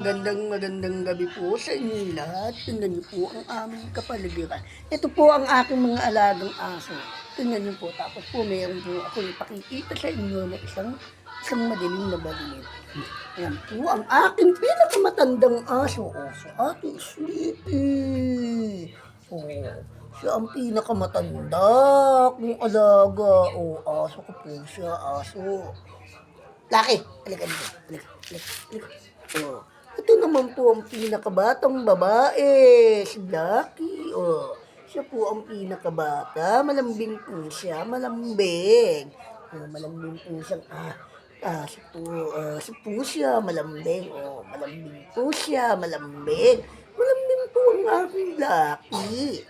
Magandang gabi po sa inyo lahat. Tingnan niyo po ang aming kapaligiran. Ito po ang aking mga alagang aso. Tingnan niyo po. Tapos po meron po ako ipakikita sa inyo na isang madilim na baligid. Yan po ang aking pinakamatandang aso. Si Ate Sleepy. Siya ang pinakamatanda kong alaga. Aso ko po siya. Aso. Laki. Halika dito. Halika. Ito naman po ang pinakabatang babae, si Lucky. Siya po ang pinakabata. Malambing po siya, malambing. Malambing po siyang, si po siya, malambing. Malambing po siya, malambing. Malambing po ang aking Lucky.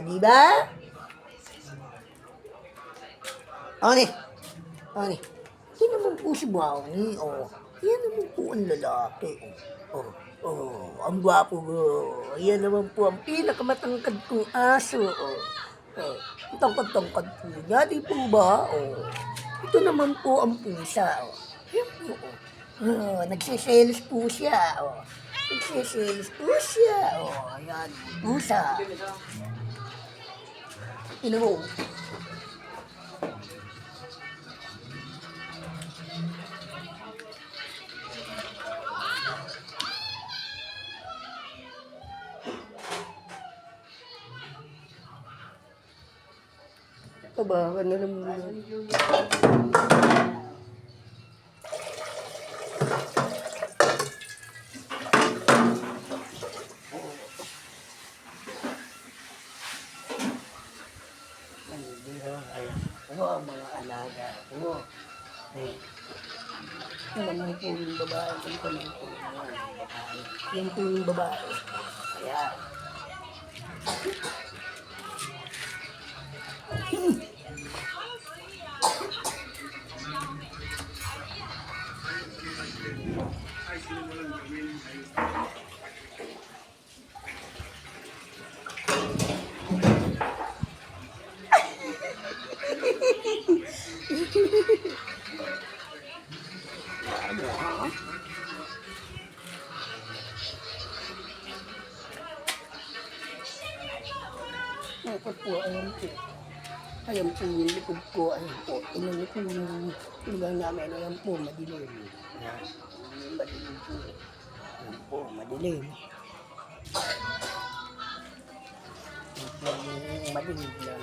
Di ba? Ani. Yan naman po si Brownie. Yan naman po ang lalaki. Ang gwapo. Yan naman po ang pinakamatangkad kong aso. Ang tangkad-tangkad po niya. Di po ba? Ito naman po ang pusa. Yan po. Nagsiselos po siya. Nagsiselos po siya. Ayan. Pusa. Ino mo. Kabahan na naman. Ang mga alaga ko. Yan po yung babae. Yan po yung babae. Ayan. Dapat po, ayan po yung likod ko, ayan po, inano po yung lugar namin, ayan po, madilim. Ayan, madilim po. Ayan po, madilim. Ayan po yung madilim na.